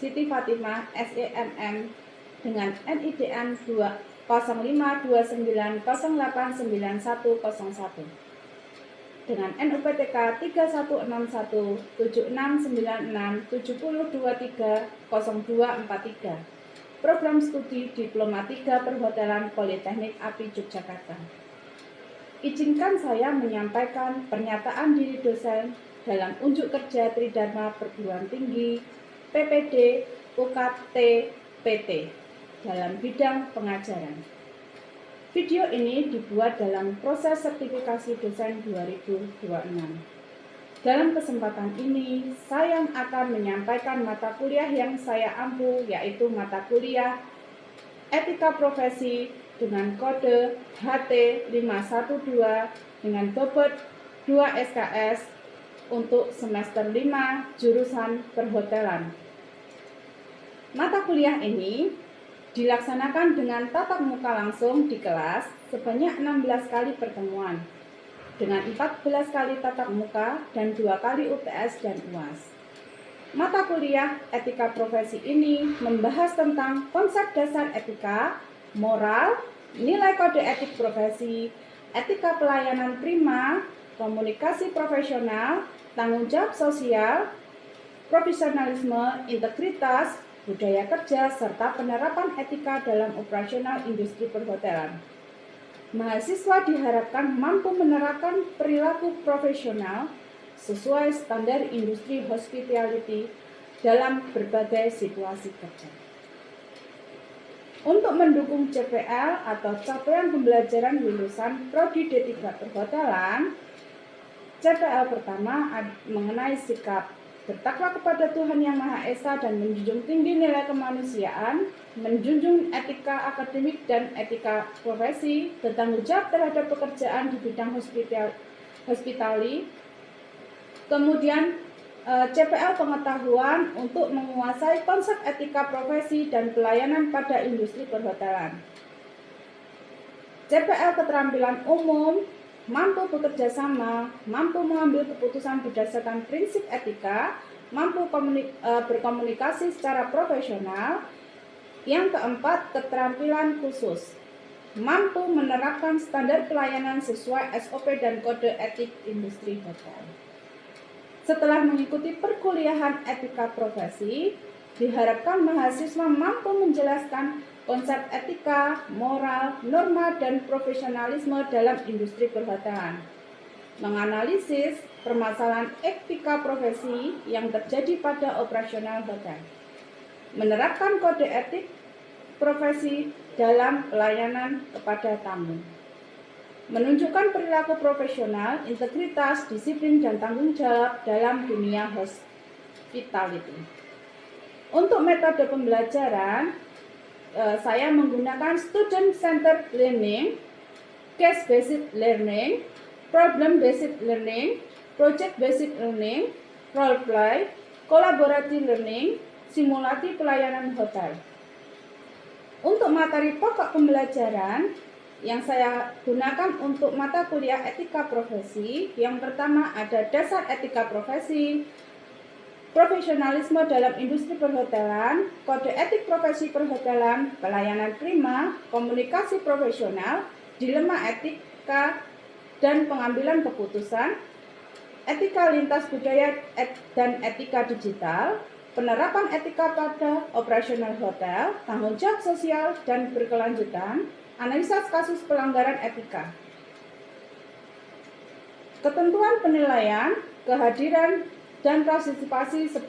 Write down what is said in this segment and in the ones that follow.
Siti Fatimah, SEMM, dengan NIDN 20529089101 dengan NUPTK 3161769670230243, Program Studi Diploma 3 Perhotelan Politeknik API Yogyakarta. Izinkan saya menyampaikan pernyataan diri dosen dalam unjuk kerja Tridharma Perguruan Tinggi PPD UKT PT dalam bidang pengajaran. Video ini dibuat dalam proses sertifikasi dosen 2026. Dalam kesempatan ini, saya akan menyampaikan mata kuliah yang saya ampu, yaitu mata kuliah Etika Profesi dengan kode HT512 dengan bobot 2 SKS untuk semester 5 jurusan perhotelan. Mata kuliah ini dilaksanakan dengan tatap muka langsung di kelas sebanyak 16 kali pertemuan dengan 14 kali tatap muka dan 2 kali UTS dan UAS. Mata kuliah Etika Profesi ini membahas tentang konsep dasar etika, moral, nilai kode etik profesi, etika pelayanan prima, komunikasi profesional, tanggung jawab sosial, profesionalisme, integritas, budaya kerja, serta penerapan etika dalam operasional industri perhotelan. Mahasiswa diharapkan mampu menerapkan perilaku profesional sesuai standar industri hospitality dalam berbagai situasi kerja. Untuk mendukung CPL atau capaian pembelajaran lulusan Prodi D3 Perhotelan, CPL pertama mengenai sikap bertakwa kepada Tuhan Yang Maha Esa dan menjunjung tinggi nilai kemanusiaan, menjunjung etika akademik dan etika profesi, bertanggung jawab terhadap pekerjaan di bidang hospitality. Kemudian CPL pengetahuan untuk menguasai konsep etika profesi dan pelayanan pada industri perhotelan. CPL keterampilan umum, mampu bekerja sama, mampu mengambil keputusan berdasarkan prinsip etika, mampu berkomunikasi secara profesional. Yang keempat, keterampilan khusus, mampu menerapkan standar pelayanan sesuai SOP dan kode etik industri hotel. Setelah mengikuti perkuliahan etika profesi, diharapkan mahasiswa mampu menjelaskan konsep etika, moral, norma, dan profesionalisme dalam industri perhotelan, menganalisis permasalahan etika profesi yang terjadi pada operasional hotel, menerapkan kode etik profesi dalam pelayanan kepada tamu, menunjukkan perilaku profesional, integritas, disiplin, dan tanggung jawab dalam dunia hospitality. Untuk metode pembelajaran, saya menggunakan student-centered learning, case-based learning, problem-based learning, project-based learning, role-play, collaborative learning, simulasi pelayanan hotel. Untuk materi pokok pembelajaran yang saya gunakan untuk mata kuliah etika profesi, yang pertama ada dasar etika profesi, profesionalisme dalam industri perhotelan, kode etik profesi perhotelan, pelayanan prima, komunikasi profesional, dilema etika dan pengambilan keputusan, etika lintas budaya dan etika digital, penerapan etika pada operasional hotel, tanggung jawab sosial dan berkelanjutan, analisa kasus pelanggaran etika. Ketentuan penilaian, kehadiran dan partisipasi 10%,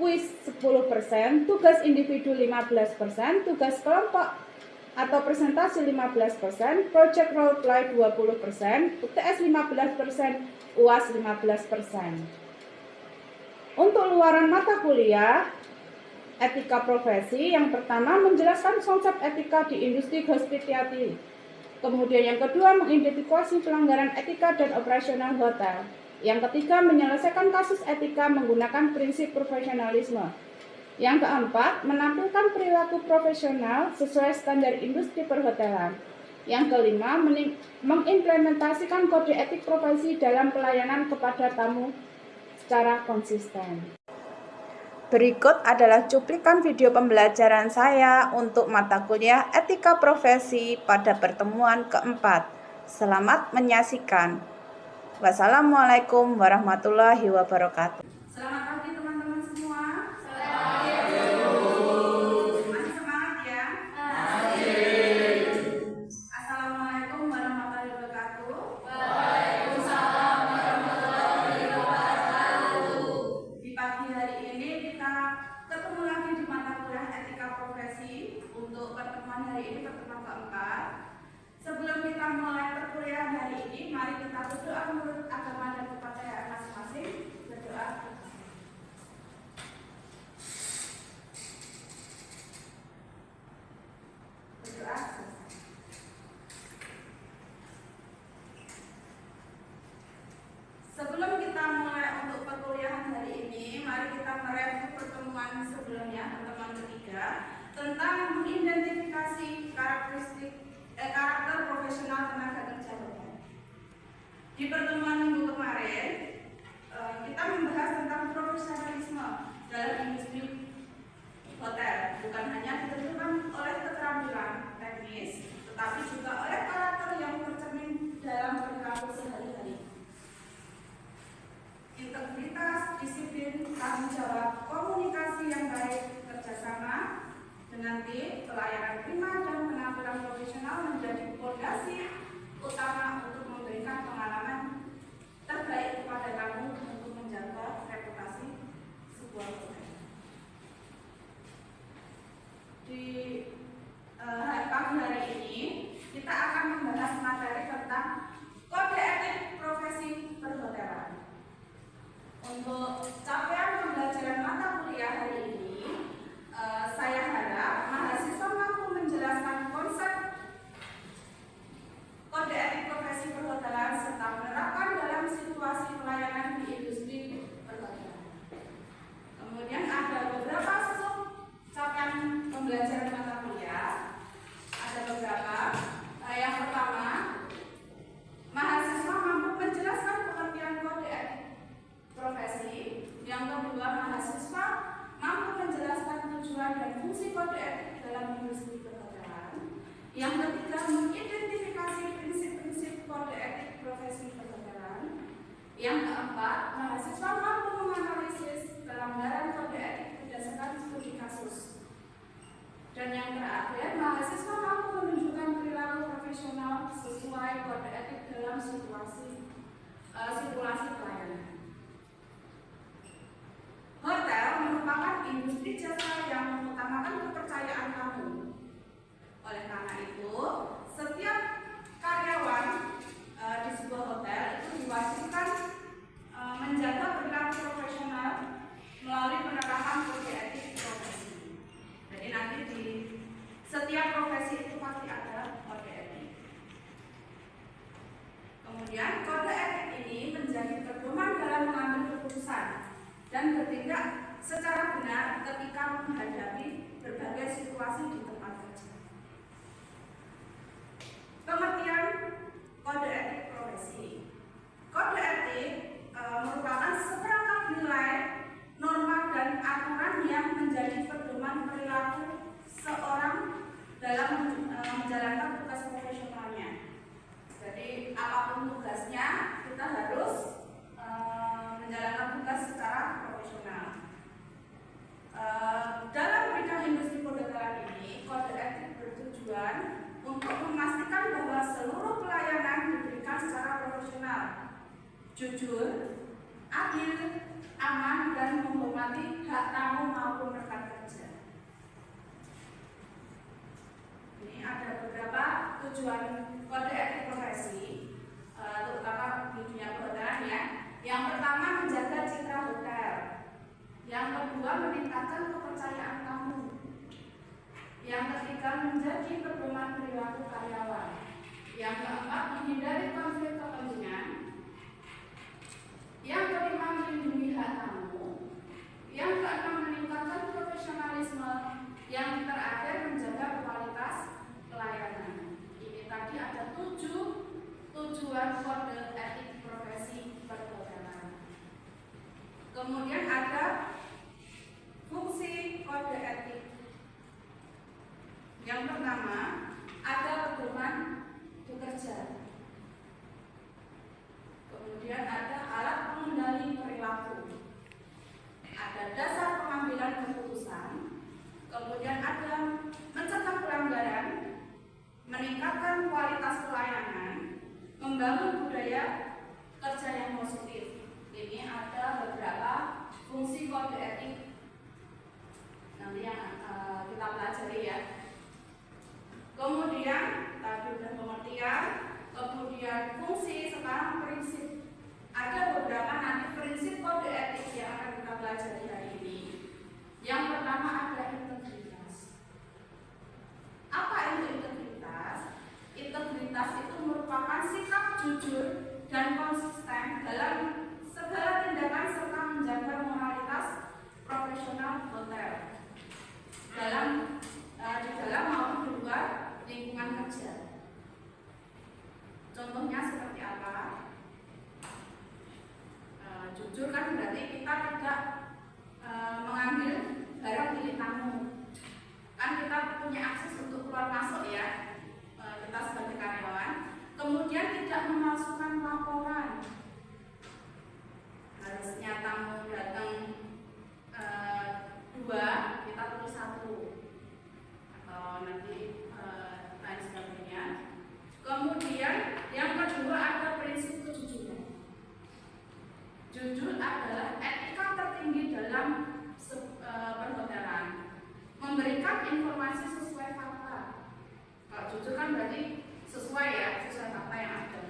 kuis 10%, tugas individu 15%, tugas kelompok atau presentasi 15%, project role play 20%, UTS 15%, UAS 15%. Untuk luaran mata kuliah etika profesi, yang pertama menjelaskan konsep etika di industri hospitality. Kemudian yang kedua mengidentifikasi pelanggaran etika dan operasional hotel. Yang ketiga menyelesaikan kasus etika menggunakan prinsip profesionalisme. Yang keempat menampilkan perilaku profesional sesuai standar industri perhotelan. Yang kelima mengimplementasikan kode etik profesi dalam pelayanan kepada tamu secara konsisten. Berikut adalah cuplikan video pembelajaran saya untuk mata kuliah Etika Profesi pada pertemuan keempat. Selamat menyaksikan. Wassalamualaikum warahmatullahi wabarakatuh. Selamat pagi teman-teman semua. Masih semangat ya? Assalamualaikum warahmatullahi wabarakatuh. Waalaikumsalam warahmatullahi wabarakatuh. Di pagi hari ini kita ketemu lagi di mata kuliah Etika Profesi untuk pertemuan hari ini, pertemuan keempat. Sebelum kita mulai perkuliahan hari ini, mari kita berdoa menurut agama dan kepercayaan masing-masing. Berdoa. Berdoa. Sebelum kita mulai untuk perkuliahan hari ini, mari kita mereview pertemuan sebelumnya, pertemuan ketiga, tentang mengidentifikasi karakter profesional tenaga kerja hotel. Di pertemuan minggu kemarin, kita membahas tentang profesionalisme dalam industri hotel, bukan hanya ditentukan oleh keterampilan teknis, tetapi juga oleh karakter yang tercermin dalam perilaku sehari-hari. Integritas, disiplin, tanggung jawab, komunikasi yang baik, kerjasama dengan tim, pelayanan prima, dan penampilan profesional menjadi fondasi utama untuk memberikan pengalaman terbaik kepada tamu untuk menjaga reputasi sebuah hotel. Di pagi hari ini kita akan membahas materi tentang kode etik profesi perhotelan. Untuk capaian pembelajaran mata kuliah hari ini, saya harap mahasiswa mampu menjelaskan konsep kode etik profesi perhotelan serta menerapkan dalam situasi pelayanan di industri perhotelan. Kemudian ada beberapa sub capaian pembelajaran mata kuliah. Ada beberapa. Yang pertama, mahasiswa mampu menjelaskan pengertian kode etik profesi. Yang kedua, mahasiswa mampu menjelaskan tujuan dan fungsi kode etik dalam industri perhotelan. Yang ketiga, mengidentifikasi prinsip-prinsip kode etik profesi perhotelan. Yang keempat, mahasiswa mampu menganalisis pelanggaran kode etik berdasarkan studi kasus. Dan yang terakhir, mahasiswa mampu menunjukkan perilaku profesional sesuai kode etik dalam simulasi pelayanan. Hotel merupakan industri jasa yang mengutamakan kepercayaan tamu. Oleh karena itu, setiap karyawan di sebuah hotel itu diwajibkan menjaga perilaku profesional melalui penerapan kode etik profesi. Jadi nanti di setiap profesi itu pasti ada kode etik. Kemudian kode etik ini menjadi pedoman dalam mengambil keputusan dan bertindak secara benar ketika menghadapi berbagai situasi di tempat kerja. Pengertian kode etik profesi. Kode etik merupakan seperangkat nilai, norma, dan aturan yang menjadi pedoman perilaku seorang dalam menjalankan tugas profesionalnya. Jadi apapun tugasnya, kita harus menjalankan tugas secara profesional. Dalam bidang industri perhotelan ini, kode etik bertujuan untuk memastikan bahwa seluruh pelayanan diberikan secara profesional, jujur, adil, aman, dan menghormati hak tamu maupun rekan kerja. Ini ada beberapa tujuan kode etik profesi, terutama di dunia perhotelan ya. Yang pertama, menjaga citra hotel. Yang kedua, meningkatkan kepercayaan tamu. Yang ketiga, menjadi pedoman perilaku karyawan. Yang keempat, menghindari konflik kepentingan. Yang kelima, melindungi hak tamu. Yang keenam, meningkatkan profesionalisme. Yang terakhir, menjaga kualitas pelayanan. Ini tadi ada 7 tujuan kode etik profesi perhotelan. Kemudian ada meningkatkan kualitas pelayanan, membangun budaya kerja yang positif. Ini ada beberapa fungsi kode etik nanti yang kita pelajari ya. Kemudian tadi sudah pengertian, kemudian fungsi, sekarang prinsip. Ada beberapa nanti prinsip kode etik yang akan kita pelajari hari ini. Yang pertama adalah integritas. Apa itu integritas? Integritas itu merupakan sikap jujur dan konsisten dalam segala tindakan serta menjaga moralitas profesional hotel di dalam maupun di luar lingkungan kerja. Contohnya seperti apa? Jujur kan berarti kita tidak mengambil barang milik tamu. Kan kita punya akses untuk keluar masuk ya, kita sebagai karyawan. Kemudian tidak memasukkan laporan. Harusnya tamu datang 2, kita tulis 1 atau nanti lain sebagainya. Kemudian yang kedua ada prinsip kejujuran. Jujur adalah etika tertinggi dalam perhotelan. Memberikan informasi sesuai fakta. Kalau jujur kan berarti sesuai ya, sesuai fakta yang ada.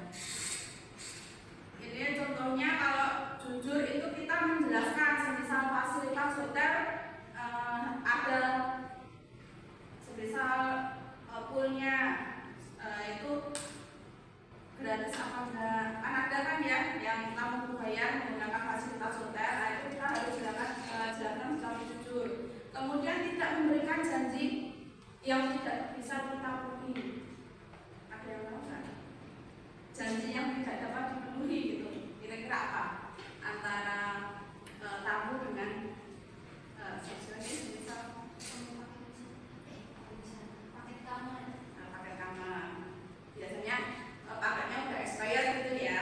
Ini contohnya kalau jujur itu kita menjelaskan semisal fasilitas hotel ada semisal poolnya itu gratis apa enggak, kan ada kan ya yang tamu bayar menggunakan fasilitas hotel, itu kita harus jelaskan secara jujur. Kemudian tidak memberikan janji yang tidak bisa kita penuhi. Ada yang tahu kan? Janji yang tidak dapat dipenuhi gitu. Kira-kira apa? Antara tamu dengan misal paket kamar. Biasanya paketnya udah expired gitu ya.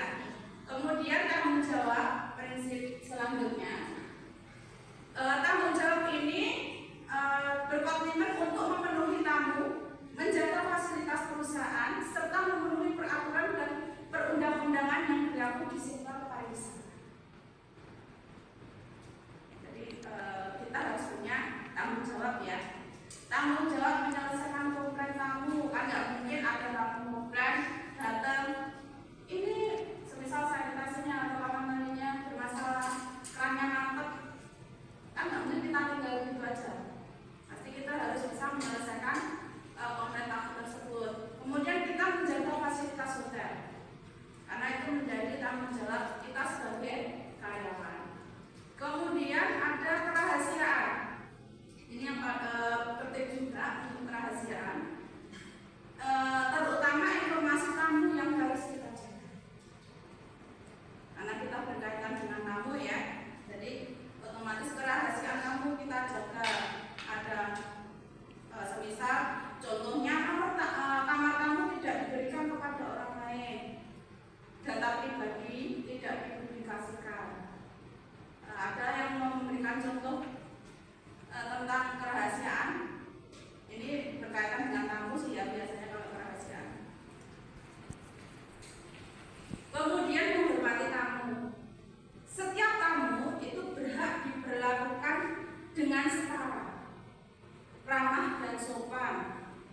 Kemudian tanggung jawab, prinsip selanjutnya. Tanggung jawab ini berkomitmen untuk memenuhi tamu, menjaga fasilitas perusahaan, serta memenuhi peraturan dan perundang-undangan yang berlaku di sektor pariwisata. Jadi kita harus punya tanggung jawab ya. Tanggung jawab menyelesaikan komplain tamu. Kan nggak mungkin ada tamu komplain datang, ini semisal sanitasinya atau kamar mandinya bermasalah, kerannya mampet, kan nggak mungkin kita tinggal gitu aja. Pasti kita harus bisa menyelesaikan komplain tamu tersebut. Kemudian kita menjaga fasilitas hotel, karena itu menjadi tanggung jawab kita sebagai karyawan. Kemudian ada kerahasiaan. Ini yang penting juga untuk kerahasiaan. Terutama informasi tamu yang harus kita jaga. Karena kita berkaitan dengan tamu ya, jadi otomatis kerahasiaan tamu kita jaga. Ada semisal contohnya kamar tamu tidak diberikan kepada orang lain, data pribadi tidak dipublikasikan. Ada yang memberikan contoh tentang kerahasiaan. Ini berkaitan dengan tamu sih ya biasanya kalau kerahasiaan. Kemudian menghormati tamu. Setiap tamu itu berhak diperlakukan dengan setara, ramah dan sopan,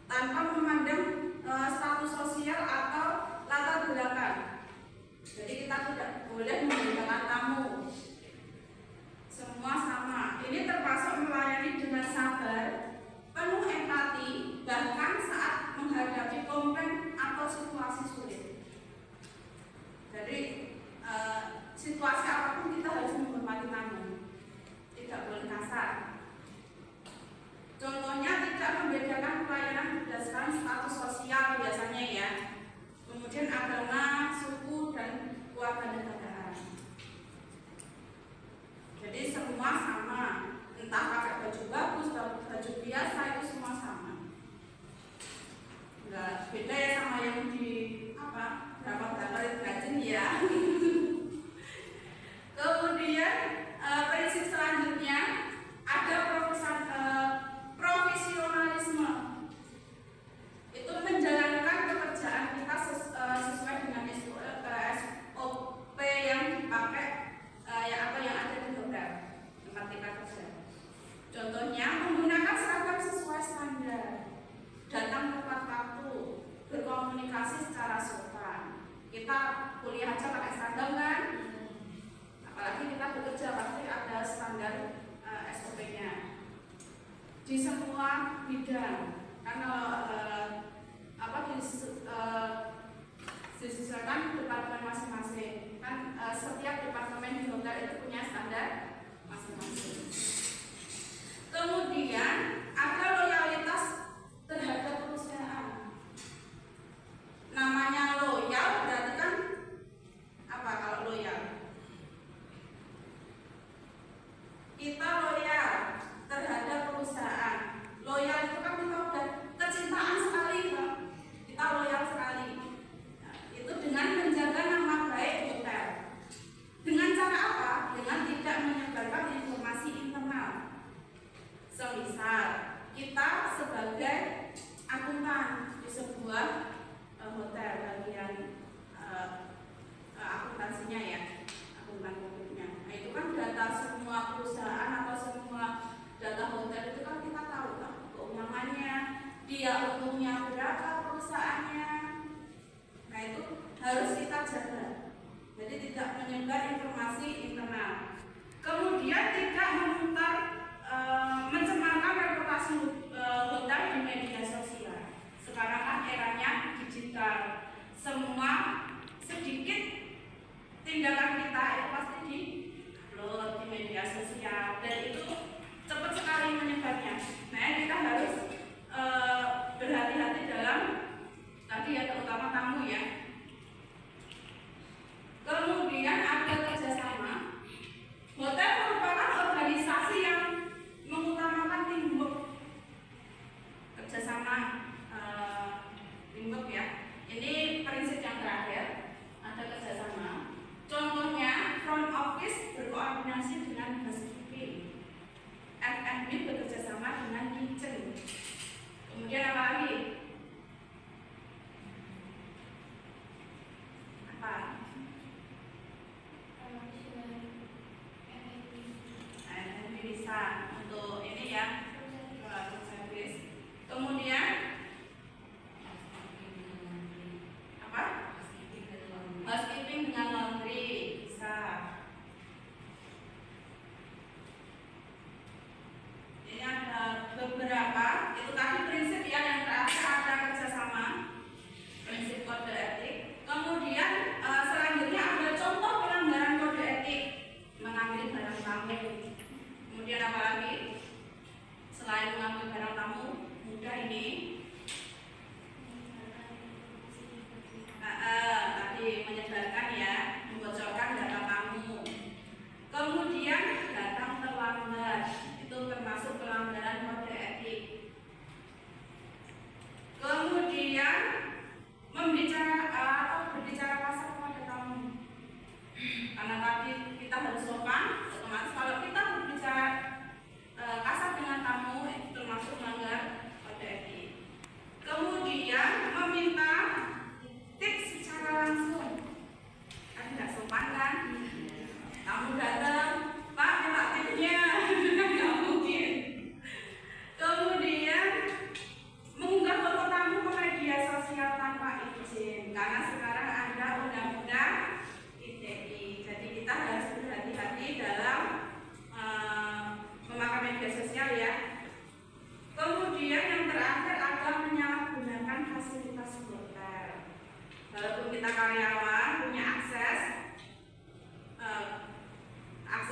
tanpa memandang status sosial atau latar belakang. Jadi kita tidak boleh membedakan tamu. Semua sama. Ini termasuk melayani dengan sabar, penuh empati, bahkan saat menghadapi komplain atau situasi sulit. Jadi situasi apapun kita harus menghormati tamu, tidak boleh kasar. Contohnya tidak membedakan pelayanan berdasarkan status sosial biasanya ya. Kemudian agama, suku dan keluarga negaraan. Jadi semua sama, entah pakai baju bagus atau baju biasa, itu semua sama. Enggak beda ya sama yang di berapa rajin ya. Kemudian prinsip selanjutnya ada profesionalisme. Itu menjalankan pekerjaan masih secara sopan. Kita kuliah aja pakai seragam kan? Apalagi kita bekerja pasti ada standar SOP-nya di semua bidang. Karena disesuaikan departemen masing-masing. Kan setiap departemen di hotel itu punya standar masing-masing. Kemudian ada loyalitas terhadap perusahaan. Namanya loyal berarti kan apa kalau loyal? Kita loyal terhadap perusahaan. Loyal itu kan kita udah kecintaan sekali, kan? Kita loyal sekali. Nah, itu dengan menjaga nama baik hotel. Dengan cara apa? Dengan tidak menyebarkan informasi internal. Semisal kita sebagai akuntan di sebuah hotel bagian akuntansinya ya, akuntan publiknya. Nah, itu kan data semua perusahaan atau semua data hotel itu kan kita tahu kan keuangannya, dia untungnya berapa perusahaannya. Nah, itu harus kita jaga. Jadi tidak menyebar informasi internal. Kemudian tidak memutar mencemarkan reputasi hotel di media sosial. Sekarang kan eranya digital. Semua sedikit tindakan kita itu pasti di-upload di media sosial dan itu cepat sekali menyebarnya. Nah, kita harus berhati-hati dalam tadi ya, terutama tamu ya. Kemudian ada kerjasama. Hotel merupakan organisasi yang mengutamakan teamwork. Kerjasama teamwork ya. Ini prinsip yang terakhir. Ada kerjasama. Contohnya front office berkoordinasi dengan housekeeping. F&B bekerjasama dengan kitchen. Kemudian apa lagi? Apa? Bisa untuk ini ya, service. Kemudian apa? Housekeeping dengan laundry bisa. Ini ada beberapa. Itu tadi prinsip ya, yang terakhir ada kerjasama, prinsip kode etik. Kemudian selanjutnya ada contoh pelanggaran kode etik, mengambil barang tamu. Kemudian apa lagi? Selain mengambil barang tamu, mudah ini. Tadi menyebarkan ya, membocorkan data tamu. Kemudian datang terlambat, itu termasuk pelanggaran kode etik. Kemudian berbicara kasar kepada tamu. Karena tadi kita harus sopan, otomatis kalau kita berbicara kasar dengan tamu itu termasuk melanggar kode etik. Kemudian meminta tips secara langsung, kan tidak sopan kan? Tamu datang, Pak minta tipsnya, nggak mungkin. Kemudian mengunggah foto tamu ke media sosial tanpa izin, karena sekarang ada undang-undang ITE. Jadi kita harus berhati-hati dalam memakai media sosial ya. Kemudian yang terakhir ada menyalahgunakan fasilitas hotel. Walaupun kita karyawan punya akses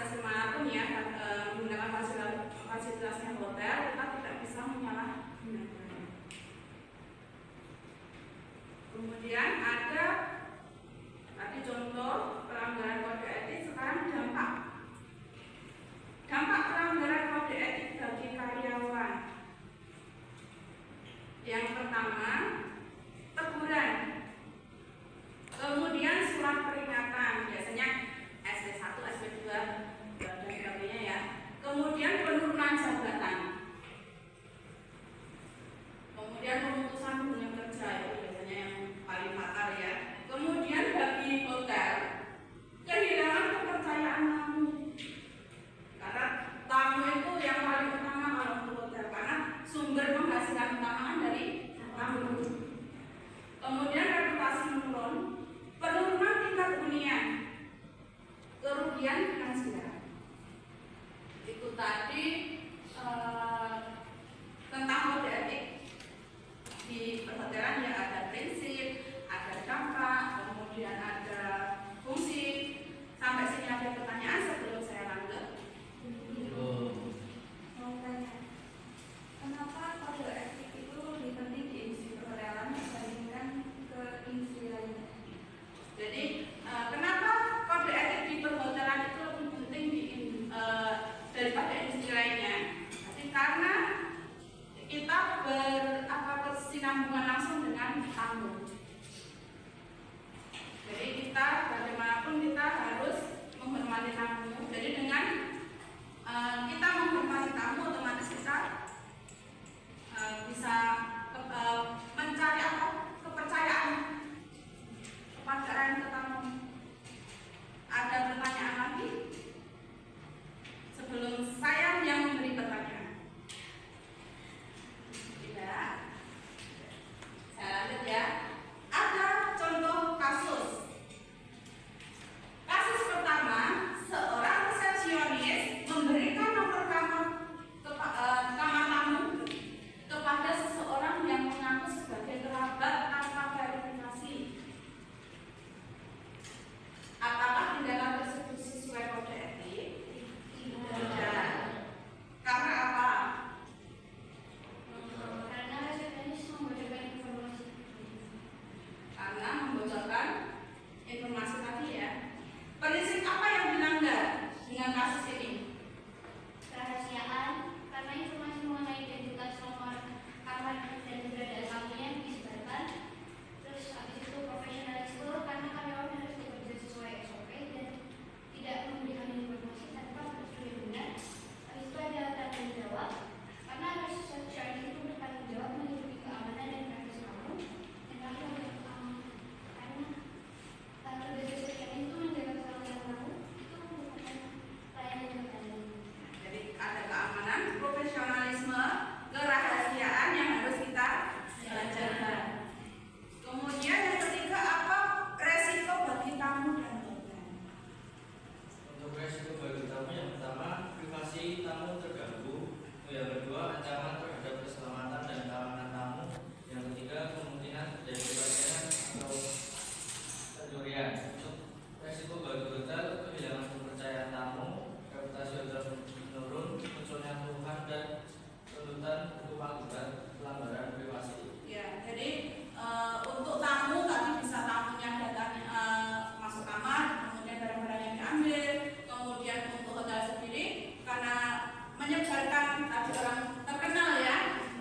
kemanapun ya, menggunakan fasilitasnya hotel, kita tidak bisa menyalahgunakan. Kemudian ada tadi contoh pelanggaran kode etik. Sekarang dampak pelanggaran kode etik bagi karyawan. Yang pertama, teguran. Kemudian surat peringatan, biasanya SP1, SP2 dan sebagainya ya. Kemudian penurunan jabatan. Kemudian pemutusan hubungan kerja, itu biasanya yang paling fatal ya. membocorkan informasi tadi ya. Prinsip apa yang dilanggar dengan kasus ini? Kerahasiaan, karena informasi mengenai identitas nomor kamar dan keberadaan tamunya disebarkan. Terus habis itu profesionalisme, karena karyawan harus bekerja sesuai SOP dan tidak memberikan informasi tanpa prosedur yang benar. Habis itu ada tanggung jawab, karena harus secara itu bertanggung jawab melindungi keamanan dan privasi kamu. Dan terakhir ada karena kerja sesuai itu menjaga keselamatan kamu itu merupakan pelayanan yang baik. Jadi ada keamanan, profesionalisme, kerahasiaan yang harus kita jaga. Kemudian yang ketiga apa? Resiko bagi tamu dan korban. Untuk resiko bagi tamu yang pertama, privasi tamu terganggu. Yang kedua, ancaman terhadap keselamatan dan keamanan tamu. Yang ketiga, kemungkinan terjadi pelecehan atau pencurian. Untuk resiko bagi hotel, kehilangan kepercayaan tamu, reputasi hotel menurun, munculnya keluhan dan tuntutan hukum akibat pelanggaran privasi. Ya, jadi untuk tamu tadi bisa tamunya datang masuk kamar, kemudian barang-barangnya diambil, kemudian untuk hotel sendiri karena menyebarkan tadi orang terkenal ya,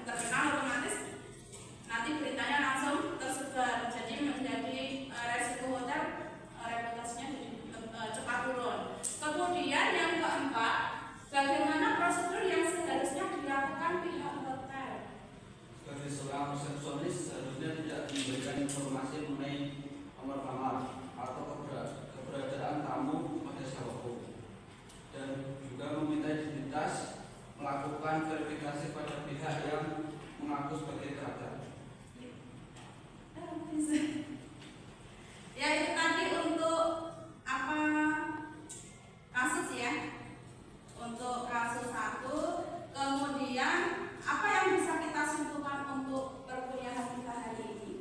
terkenal otomatis nanti beritanya langsung tersebar, jadi menjadi resiko hotel reputasinya jadi cepat turun. Kemudian yang keempat, bagaimana prosedur yang seharusnya dilakukan pihak hotel? Bagi seorang resepsionis seharusnya tidak memberikan informasi mengenai nomor kamar atau keberadaan tamu pada siapapun, dan juga meminta identitas, melakukan verifikasi pada pihak yang mengaku sebagai teragat. Ya itu tadi untuk apa kasus ya, untuk kasus 1. Kemudian apa yang bisa kita simpulkan untuk perkuliahan kita hari ini?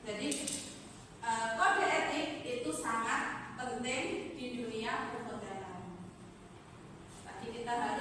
Jadi kode etik itu sangat penting di dunia perhotelan. Tadi kita harus